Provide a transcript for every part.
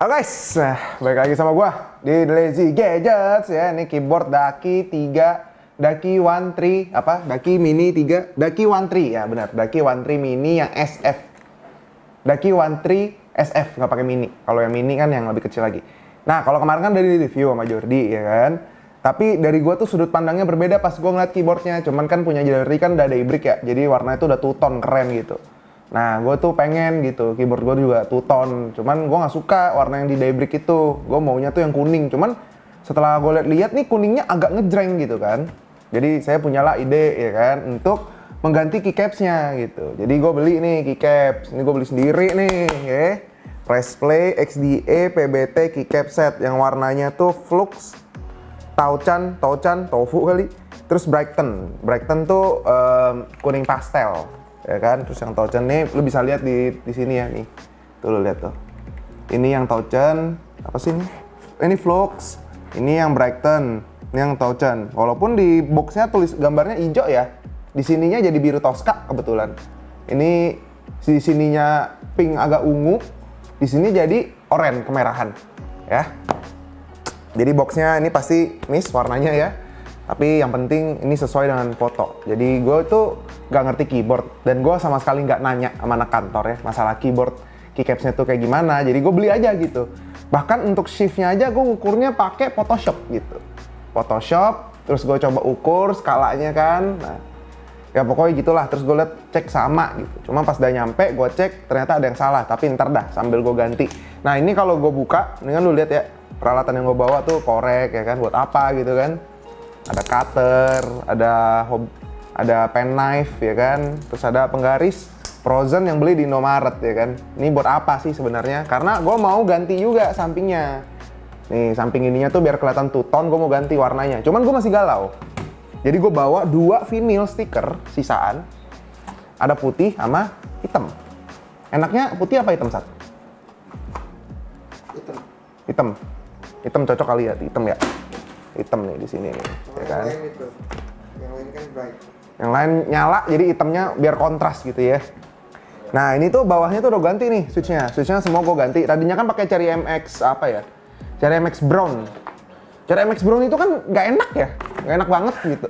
Halo guys, balik lagi sama gua di Lazy Gadgets ya. Ini keyboard Daki 3, Daki One 3, Daki Mini 3, Daki One 3 ya benar, Daki One 3 Mini yang SF. Daki One 3 SF nggak pakai mini. Kalau yang mini kan yang lebih kecil lagi. Nah kalau kemarin kan dari review sama Jordi ya kan. Tapi dari gua tuh sudut pandangnya berbeda pas gua ngeliat keyboardnya. Cuman kan punya Jordi kan udah daybreak ya, jadi warnanya tuh udah two tone keren gitu. Nah, gue tuh pengen gitu, keyboard gue juga two tone. Cuman gue nggak suka warna yang di daybreak itu. Gue maunya tuh yang kuning. Cuman setelah gue lihat nih kuningnya agak ngejreng gitu kan. Jadi saya punyalah ide ya kan untuk mengganti keycapsnya gitu. Jadi gue beli nih keycaps. Ini gue beli sendiri nih ya. Press Play XDA PBT keycap set yang warnanya tuh Flux, Toucan, Tofu kali. Terus Brighton tuh kuning pastel. Ya kan, terus yang Toucan nih lu bisa lihat di sini ya nih. Tuh lu lihat tuh. Ini yang Toucan, apa sih ini? Ini Flux, ini yang Brighton, ini yang Toucan. Walaupun di boxnya tulis gambarnya hijau ya. Di sininya jadi biru Tosca kebetulan. Ini di sininya pink agak ungu, di sini jadi oranye kemerahan ya. Jadi boxnya ini pasti miss warnanya ya. Tapi yang penting ini sesuai dengan foto. Jadi gue tuh gak ngerti keyboard dan gue sama sekali nggak nanya sama anak kantor ya masalah keyboard keycapsnya tuh kayak gimana. Jadi gue beli aja gitu. Bahkan untuk shiftnya aja gue ukurnya pakai Photoshop gitu. Photoshop, terus gue coba ukur skalanya kan. Nah, ya pokoknya gitulah. Terus gue liat cek sama gitu. Cuma pas udah nyampe gue cek ternyata ada yang salah. Tapi ntar dah sambil gue ganti. Nah ini kalau gue buka, ini kan lu lihat ya peralatan yang gue bawa tuh korek ya kan. Buat apa gitu kan. Ada cutter, ada penknife ya kan, terus ada penggaris frozen yang beli di Indomaret ya kan. Ini buat apa sih sebenarnya? Karena gue mau ganti juga sampingnya. Nih samping ininya tuh biar kelihatan two tone, gue mau ganti warnanya. Cuman gue masih galau. Jadi gue bawa 2 vinyl stiker sisaan. Ada putih sama hitam. Enaknya putih apa hitam, Sat? Hitam. Hitam cocok kali ya, hitam ya. Hitam nih di sini nih, ya kan? Yang lain kan bright. Yang lain nyala, jadi hitamnya biar kontras gitu ya. Nah ini tuh bawahnya tuh udah ganti nih switchnya. Switchnya semua gue ganti. Tadinya kan pakai Cherry MX apa ya? Cherry MX Brown. Cherry MX Brown itu kan nggak enak ya, nggak enak banget gitu.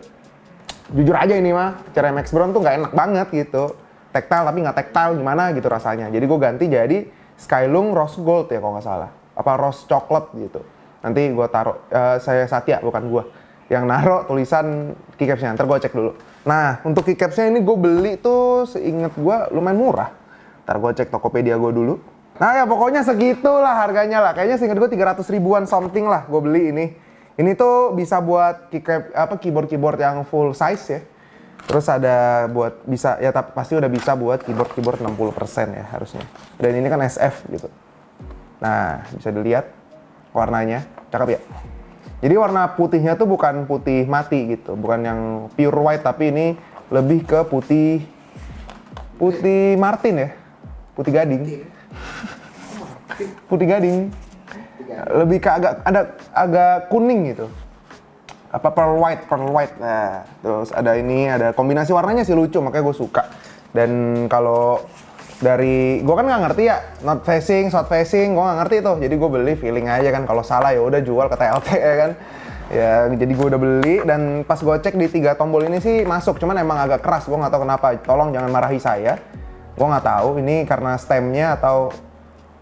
Jujur aja ini mah, Cherry MX Brown tuh nggak enak banget gitu. Tactile tapi nggak tactile gimana gitu rasanya. Jadi gue ganti jadi Skylung Rose Gold ya kalau nggak salah. Apa Rose Chocolate gitu. Nanti gue taruh, saya Satya bukan gue yang naruh tulisan keycapsnya, ntar gue cek dulu. Nah untuk keycapsnya ini gue beli tuh seinget gue lumayan murah. Ntar gue cek Tokopedia gue dulu. Nah ya pokoknya segitulah harganya lah, kayaknya seinget gue 300 ribuan something lah gue beli ini. Ini tuh bisa buat keyboard yang full size ya. Terus ada buat bisa ya, tapi pasti udah bisa buat keyboard 60% ya harusnya. Dan ini kan SF gitu. Nah bisa dilihat warnanya, cakep ya. Jadi warna putihnya tuh bukan putih mati gitu, bukan yang pure white, tapi ini lebih ke putih Martin ya, putih gading, putih gading, lebih ke agak kuning gitu, apa pearl white. Nah, terus ada ini, ada kombinasi warnanya sih lucu, makanya gue suka. Dan kalau dari gue kan nggak ngerti ya, not facing, short facing, gue nggak ngerti tuh. Jadi gue beli feeling aja kan. Kalau salah ya udah jual ke TLT ya kan. Ya jadi gue udah beli dan pas gue cek di 3 tombol ini sih masuk. Cuman emang agak keras, gue nggak tahu kenapa. Tolong jangan marahi saya. Gue nggak tahu ini karena stemnya atau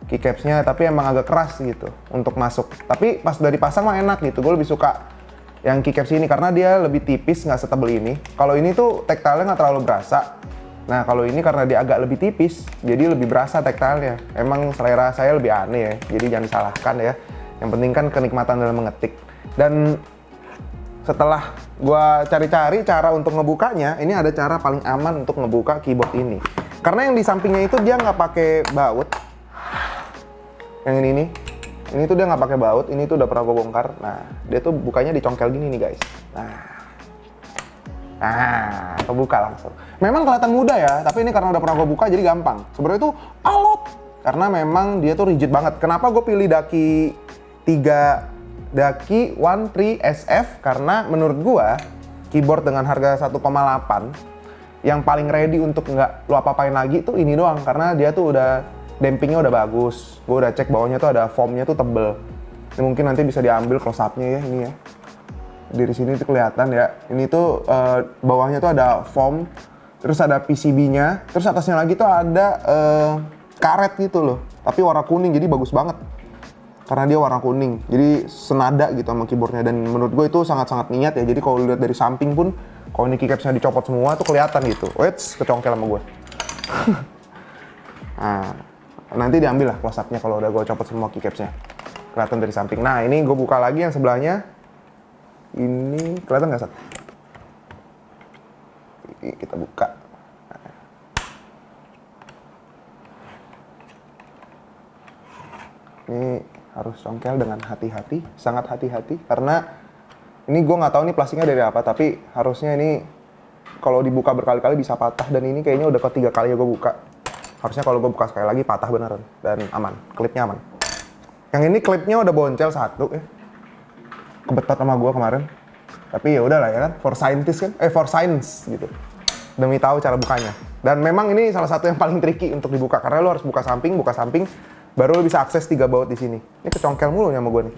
keycapsnya, tapi emang agak keras gitu untuk masuk. Tapi pas udah dipasang mah enak gitu. Gue lebih suka yang keycaps ini karena dia lebih tipis, nggak setebel ini. Kalau ini tuh tactile-nya nggak terlalu berasa. Nah kalau ini karena dia agak lebih tipis, jadi lebih berasa tactile-nya. Emang selera saya lebih aneh ya, jadi jangan disalahkan ya. Yang penting kan kenikmatan dalam mengetik. Dan setelah gua cari-cari cara untuk ngebukanya, ini ada cara paling aman untuk ngebuka keyboard ini. Karena yang di sampingnya itu dia nggak pakai baut. Yang ini tuh dia nggak pakai baut. Ini tuh udah pernah gua bongkar. Nah dia tuh bukanya dicongkel gini nih guys. Nah, kebuka langsung. Memang kelihatan mudah ya, tapi ini karena udah pernah gue buka jadi gampang. Sebenarnya itu alot, karena memang dia tuh rigid banget. Kenapa gue pilih Daki One 3 SF? Karena menurut gue keyboard dengan harga 1,8 yang paling ready untuk nggak lu apa-apain lagi tuh ini doang. Karena dia tuh udah dampingnya udah bagus. Gue udah cek bawahnya tuh ada foamnya tuh tebel. Ini mungkin nanti bisa diambil close up-nya ya, ini ya. Dari sini tuh kelihatan ya. Ini tuh bawahnya tuh ada foam, terus ada PCB-nya, terus atasnya lagi tuh ada karet gitu loh. Tapi warna kuning, jadi bagus banget. Karena dia warna kuning, jadi senada gitu sama keyboardnya. Dan menurut gue itu sangat-sangat niat ya. Jadi kalau lihat dari samping pun, kalau ini keycapsnya dicopot semua tuh kelihatan gitu. Wait, kecongkel sama gue. Nah, nanti diambil lah close up-nya kalau udah gue copot semua keycapsnya. Kelihatan dari samping. Nah, ini gue buka lagi yang sebelahnya. Ini kelihatan nggak, Sat? Kita buka. Ini harus congkel dengan hati-hati, sangat hati-hati, karena ini gue nggak tahu nih plastiknya dari apa, tapi harusnya ini kalau dibuka berkali-kali bisa patah, dan ini kayaknya udah ketiga kali ya gue buka. Harusnya kalau gue buka sekali lagi patah beneran dan aman, klipnya aman. Yang ini klipnya udah boncel satu ya, kebetot sama gue kemarin. Tapi ya udahlah ya kan, for scientist kan, for science gitu. Demi tahu cara bukanya. Dan memang ini salah satu yang paling tricky untuk dibuka, karena lo harus buka samping, baru lo bisa akses 3 baut di sini. Ini kecongkel mulu sama gue nih.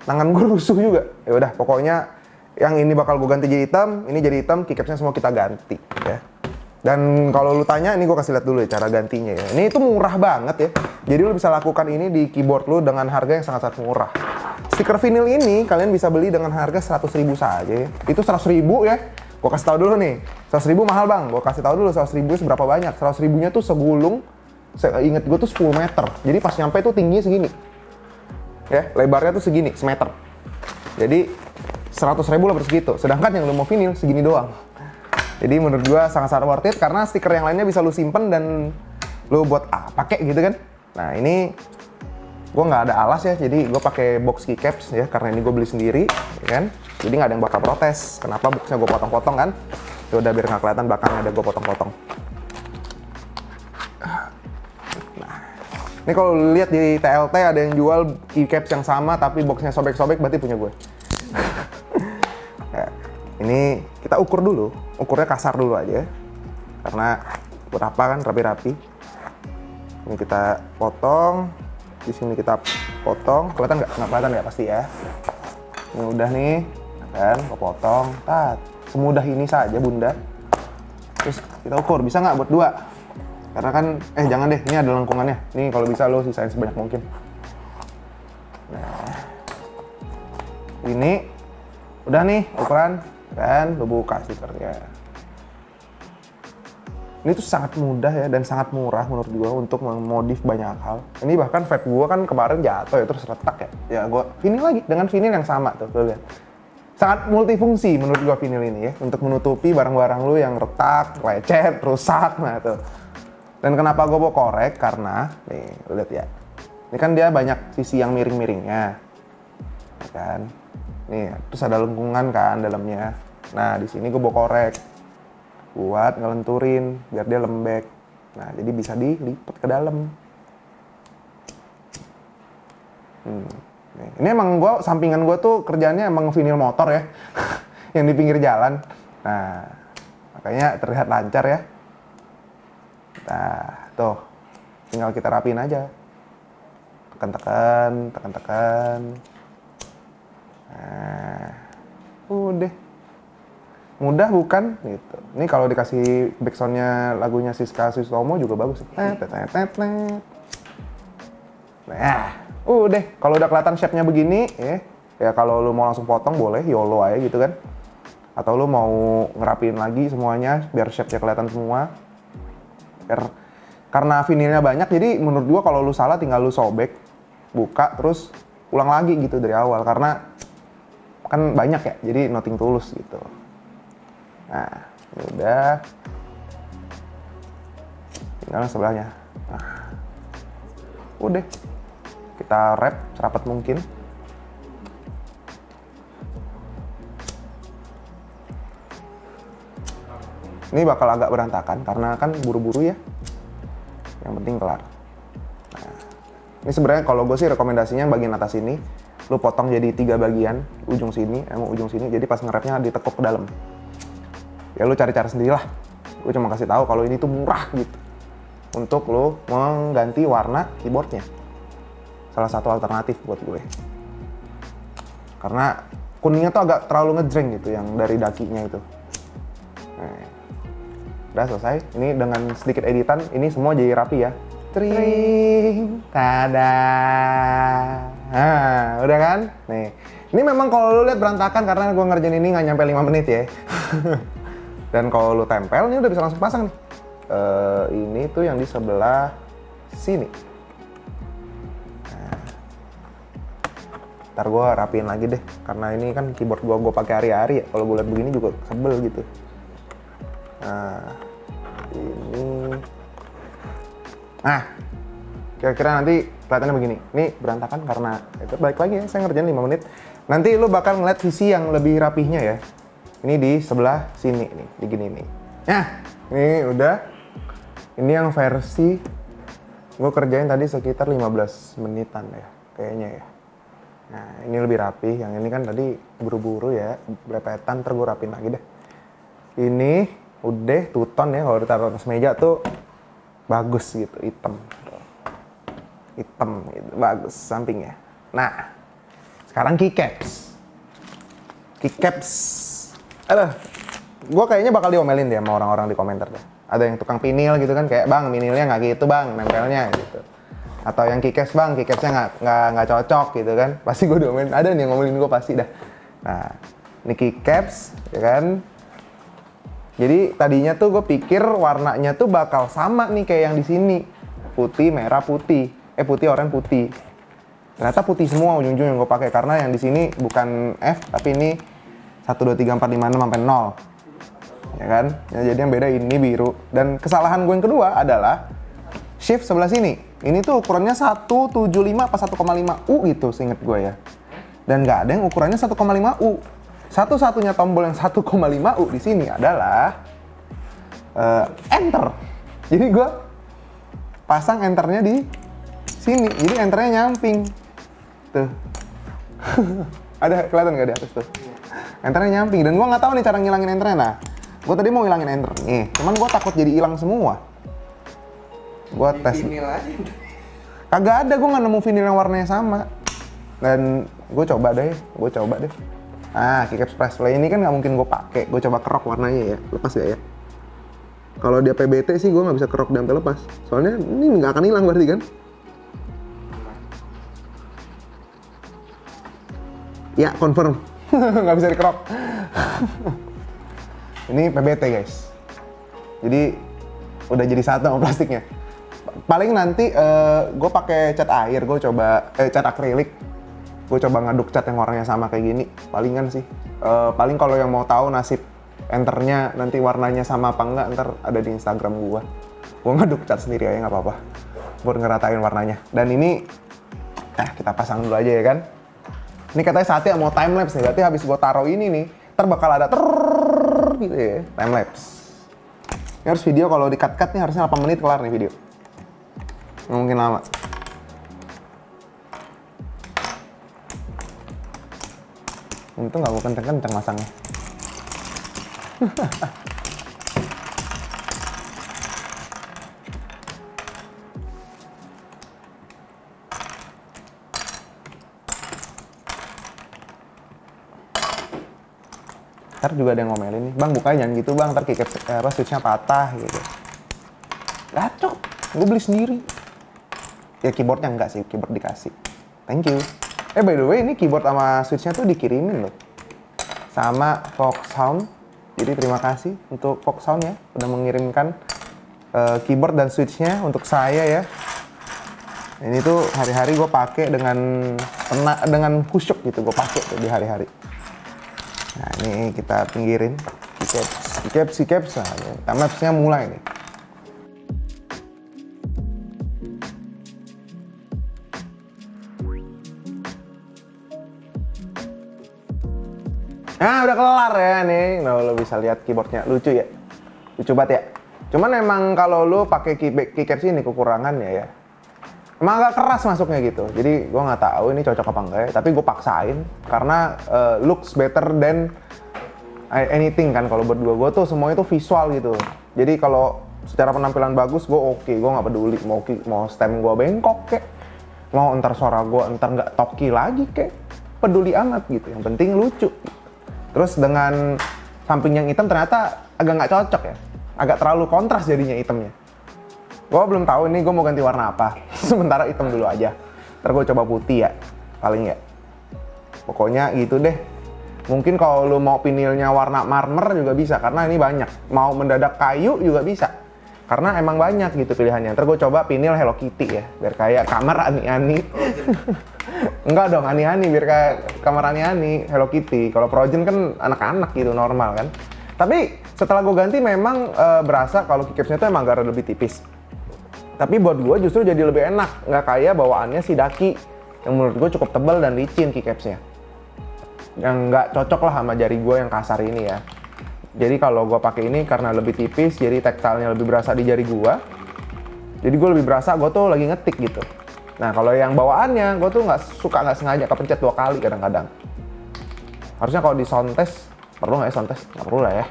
Tangan gue rusuh juga. Ya udah, pokoknya yang ini bakal gue ganti jadi hitam, ini jadi hitam, keycapsnya semua kita ganti ya. Dan kalau lu tanya, ini gue kasih lihat dulu ya cara gantinya ya. Ini itu murah banget ya. Jadi lu bisa lakukan ini di keyboard lu dengan harga yang sangat-sangat murah. Stiker vinyl ini kalian bisa beli dengan harga 100.000 saja ya. Itu 100.000 ya. Gue kasih tahu dulu nih. 100.000 mahal bang. Gue kasih tahu dulu 100.000 seberapa banyak. 100.000-nya tuh segulung. Ingat gue tuh 10 meter. Jadi pas nyampe tuh tingginya segini. Ya, lebarnya tuh segini, semeter. Jadi 100.000 lah segitu. Sedangkan yang lu mau vinyl segini doang. Jadi menurut gua sangat-sangat worth it karena stiker yang lainnya bisa lu simpen dan lu buat pakai gitu kan. Nah, ini gua nggak ada alas ya. Jadi gua pakai box keycaps ya karena ini gua beli sendiri, ya kan. Jadi nggak ada yang bakal protes. Kenapa boxnya gua potong-potong kan? Ya udah biar nggak kelihatan belakangnya ada gua potong-potong. Ini kalau lihat di TLT ada yang jual keycaps yang sama tapi boxnya sobek-sobek, berarti punya gue. Nah, ini kita ukur dulu, ukurnya kasar dulu aja, karena buat apa kan rapi-rapi. Ini kita potong, di sini kita potong, kelihatan nggak? Nggak kelihatan nggak pasti ya. Ini udah nih, kan? Gue potong, semudah ini saja bunda. Terus kita ukur, bisa nggak buat 2? Karena kan, jangan deh, ini ada lengkungannya. Nih kalau bisa lo sisain sebanyak mungkin. Nah, ini udah nih ukuran, kan? Lo buka stikernya. Ini tuh sangat mudah ya dan sangat murah menurut gua untuk memodif banyak hal. Ini bahkan vape gua kan kemarin jatuh ya terus retak ya. Ya gua vinyl lagi dengan vinyl yang sama tuh, lo lihat. Sangat multifungsi menurut gua vinyl ini ya untuk menutupi barang-barang lu yang retak, lecet, rusak, nah tuh. Dan kenapa gue mau korek? Karena, nih, lihat ya. Ini kan dia banyak sisi yang miring-miringnya. Ya kan? Nih, terus ada lengkungan kan dalamnya. Nah, di sini gue mau korek. Buat ngelenturin, biar dia lembek. Nah, jadi bisa dilipat ke dalam. Nih. Ini emang gue, sampingan gue tuh kerjaannya emang vinyl motor ya. Yang di pinggir jalan. Nah, makanya terlihat lancar ya. Nah, tuh. Tinggal kita rapiin aja. Tekan-tekan, tekan-tekan. Nah, udah. Mudah bukan? Gitu. Ini kalau dikasih backsound-nya lagunya Siska Sustomo juga bagus. Nah, udah. Kalau udah kelihatan shape-nya begini, ya kalau lu mau langsung potong boleh, YOLO aja gitu kan. Atau lu mau ngerapiin lagi semuanya biar shape-nya kelihatan semua. Karena vinilnya banyak, jadi menurut gua kalau lu salah tinggal lu sobek, buka, terus ulang lagi gitu dari awal. Karena kan banyak ya, jadi nothing tulus gitu. Nah, udah. Tinggal sebelahnya. Nah, udah. Kita wrap serapat mungkin. Ini bakal agak berantakan karena kan buru-buru ya. Yang penting kelar. Nah, ini sebenarnya kalau gue sih rekomendasinya bagian atas ini lu potong jadi 3 bagian, ujung sini, ujung sini. Jadi pas nge-wrapnya ditekuk ke dalam. Ya lu cari cara sendirilah. Gue cuma kasih tahu kalau ini tuh murah gitu. untuk lo mengganti warna keyboardnya. Salah satu alternatif buat gue. Karena kuningnya tuh agak terlalu ngejreng gitu yang dari dakinya itu. Nah, udah selesai. Ini dengan sedikit editan, ini semua jadi rapi ya. Tring, tada. Nah, udah kan? Nih, ini memang kalau lu lihat berantakan karena gue ngerjain ini nggak nyampe 5 menit ya. Dan kalau lu tempel, ini udah bisa langsung pasang nih. Ini tuh yang di sebelah sini. Nah, ntar gue rapiin lagi deh, karena ini kan keyboard gue pakai hari-hari ya. Kalau gue lihat begini juga sebel gitu. Nah, ini. Nah, kira-kira nanti kelihatannya begini. Ini berantakan karena itu balik lagi ya, saya ngerjain 5 menit. Nanti lu bakal ngeliat sisi yang lebih rapihnya ya. Ini di sebelah sini nih, di gini nih. Nah, ini udah. Ini yang versi gue kerjain tadi sekitar 15 menitan ya, kayaknya ya. Nah, ini lebih rapih. Yang ini kan tadi buru-buru ya, berepetan, ntar gue rapiin lagi deh. Ini udah two-tone ya, kalau ditaruh atas meja tuh bagus gitu, hitam gitu, bagus sampingnya. Nah, sekarang keycaps. Aduh, gue kayaknya bakal diomelin deh sama orang-orang di komentar deh. Ada yang tukang pinil gitu kan, kayak bang pinilnya nggak gitu bang, nempelnya gitu. Atau yang keycaps bang, keycapsnya nggak cocok gitu kan. Pasti gue diomelin, ada nih yang ngomelin gue pasti dah. Nah, ini keycaps ya kan. Jadi tadinya tuh gue pikir warnanya tuh bakal sama nih kayak yang di sini, putih, merah, putih, putih, oranye, putih. Ternyata putih semua ujung-ujung yang gue pakai karena yang di sini bukan F tapi ini 1, 2, 3, 4, 5, 6 sampai 0. Ya kan? Ya, jadi yang beda ini biru. Dan kesalahan gue yang kedua adalah shift sebelah sini. Ini tuh ukurannya 175 apa 1,5 U gitu seinget gue ya. Dan nggak ada yang ukurannya 1,5 U. Satu-satunya tombol yang 1,5 U di sini adalah enter. Jadi gue pasang enternya di sini. Jadi enternya nyamping. Tuh. Ada kelihatan nggak di atas tuh? Enternya nyamping. Dan gue nggak tahu nih cara ngilangin enternya. Nah, gue tadi mau ngilangin enter nih. Cuman gue takut jadi hilang semua. Gue tes. Vinil aja. Kagak ada, gue nggak nemu vinil yang warnanya sama. Dan gue coba deh. Ah, keycaps press play ini kan nggak mungkin gue pakai. Gue coba kerok warnanya ya, lepas gak ya? Kalau dia PBT sih gue nggak bisa kerok dan sampai lepas. Soalnya ini nggak akan hilang berarti kan? Ya, confirm. Nggak bisa dikerok. Ini PBT guys. Jadi udah jadi satu sama plastiknya. Paling nanti gue pakai cat air, gue coba cat akrilik. Gue coba ngaduk cat yang warnanya sama kayak gini. Palingan sih. Paling kalau yang mau tahu nasib enternya nanti warnanya sama apa enggak, ntar ada di Instagram gue. Gue ngaduk cat sendiri aja nggak apa-apa. Buat ngeratain warnanya. Dan ini, kita pasang dulu aja ya kan. Ini katanya saatnya mau time lapse nih. Berarti habis gue taruh ini nih, ntar bakal ada gitu ya, time lapse. Ini harus video kalau di cut nih harusnya 8 menit kelar nih video. Nggak mungkin lama. Itu nggak mau kenceng-kenceng masangnya. Ntar juga ada yang ngomelin nih, bang bukanya jangan gitu bang, ntar keycaps switchnya patah gitu. Gacok, gue beli sendiri. Ya keyboardnya enggak sih, keyboard dikasih. Thank you. By the way, ini keyboard sama switchnya tuh dikirimin loh. Sama Foxhound. Jadi terima kasih untuk Foxhound ya, udah mengirimkan keyboard dan switchnya untuk saya ya. Ini tuh hari-hari gue pakai dengan khusyuk gitu, gue pakai tuh di hari-hari. Nah ini kita pinggirin keycaps. Nah, time lapse-nya mulai nih. Nah udah kelar ya nih. Nah lo bisa lihat keyboardnya, lucu ya, lucu banget ya. Cuman emang kalau lo pakai keycaps ini kekurangannya ya, emang agak keras masuknya gitu. Jadi gue nggak tahu ini cocok apa enggak ya. Tapi gue paksain karena looks better than anything kan. Kalau buat gue tuh semuanya tuh visual gitu. Jadi kalau secara penampilan bagus, gue oke, gue nggak peduli mau stem gue bengkok kek, mau entar suara gue entar nggak toki lagi kek, peduli amat gitu. Yang penting lucu. Terus dengan samping yang hitam ternyata agak nggak cocok ya, agak terlalu kontras jadinya hitamnya. Gue belum tahu ini gue mau ganti warna apa. Sementara hitam dulu aja. Ntar gue coba putih ya, paling ya. Pokoknya gitu deh. Mungkin kalau lu mau pinilnya warna marmer juga bisa, karena ini banyak. Mau mendadak kayu juga bisa, karena emang banyak gitu pilihannya. Ntar gue coba pinil Hello Kitty ya, biar kayak kamar ani-ani. Enggak dong, ani-ani, biar kayak kamar ani-ani Hello Kitty. Kalau Frozen kan anak-anak gitu, normal kan. Tapi setelah gue ganti memang berasa kalau keycapsnya itu emang agak lebih tipis. Tapi buat gue justru jadi lebih enak, nggak kayak bawaannya si Ducky yang menurut gue cukup tebal dan licin keycapsnya. Yang nggak cocok lah sama jari gue yang kasar ini ya. Jadi kalau gue pakai ini karena lebih tipis, jadi tactile-nya lebih berasa di jari gue. Jadi gue lebih berasa gue tuh lagi ngetik gitu. Nah kalau yang bawaannya gue tuh nggak sengaja kepencet 2 kali kadang-kadang. Harusnya kalau di sound test, perlu nggak ya sound test? Nggak perlu lah ya.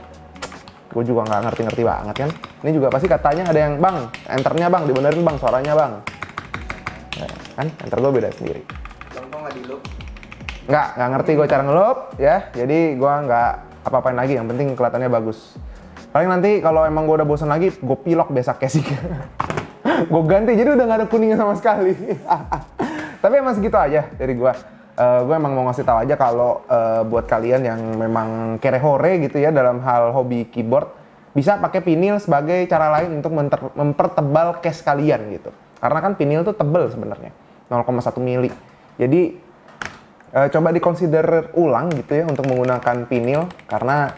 Gue juga nggak ngerti-ngerti banget kan. Ini juga pasti katanya ada yang, bang, enternya bang, dibenerin bang, suaranya bang. Nah, kan, enter gue beda sendiri. Contoh nggak di loop? Nggak ngerti gue cara ngeloop ya. Jadi gue nggak apa-apain lagi, yang penting kelihatannya bagus. Paling nanti kalau emang gue udah bosan lagi, gue pilok besok casing. Gue ganti, jadi udah nggak ada kuningnya sama sekali. Tapi emang segitu aja dari gue. Gue emang mau ngasih tahu aja kalau buat kalian yang memang kerehore gitu ya dalam hal hobi keyboard, bisa pakai pinil sebagai cara lain untuk mempertebal case kalian gitu. Karena kan pinil tuh tebel sebenarnya, 0,1 mili. Jadi coba dikonsider ulang gitu ya untuk menggunakan pinil karena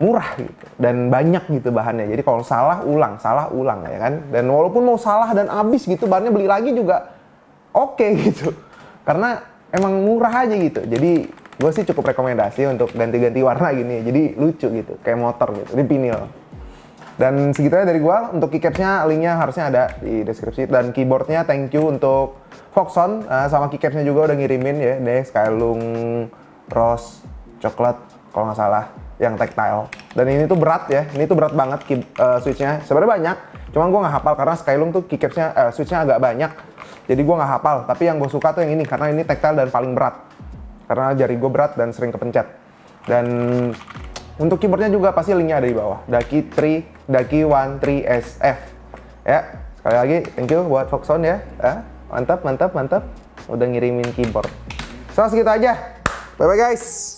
murah gitu dan banyak gitu bahannya. Jadi kalau salah ulang ya kan. Dan walaupun mau salah dan habis gitu bahannya, beli lagi juga oke gitu. Karena emang murah aja gitu. Jadi gue sih cukup rekomendasi untuk ganti-ganti warna gini. Jadi lucu gitu, kayak motor gitu, di pinil. Dan segitu aja dari gue. Untuk keycapsnya, linknya harusnya ada di deskripsi. Dan keyboardnya thank you untuk Foxon. Sama keycapsnya juga udah ngirimin ya. Deh, Skylung Rose Coklat kalau nggak salah, yang tactile. Dan ini tuh berat ya. Ini tuh berat banget switchnya. Sebenarnya banyak. Cuman gue nggak hafal karena Skylung tuh keycapsnya, switchnya agak banyak. Jadi gue nggak hafal, tapi yang gue suka tuh yang ini karena ini tactile dan paling berat. Karena jari gue berat dan sering kepencet. Dan untuk keyboardnya juga pasti linknya ada di bawah. Ducky 1 3 SF. Ya, sekali lagi thank you buat Foxon ya. Mantap. Udah ngirimin keyboard. So segitu aja. Bye bye guys.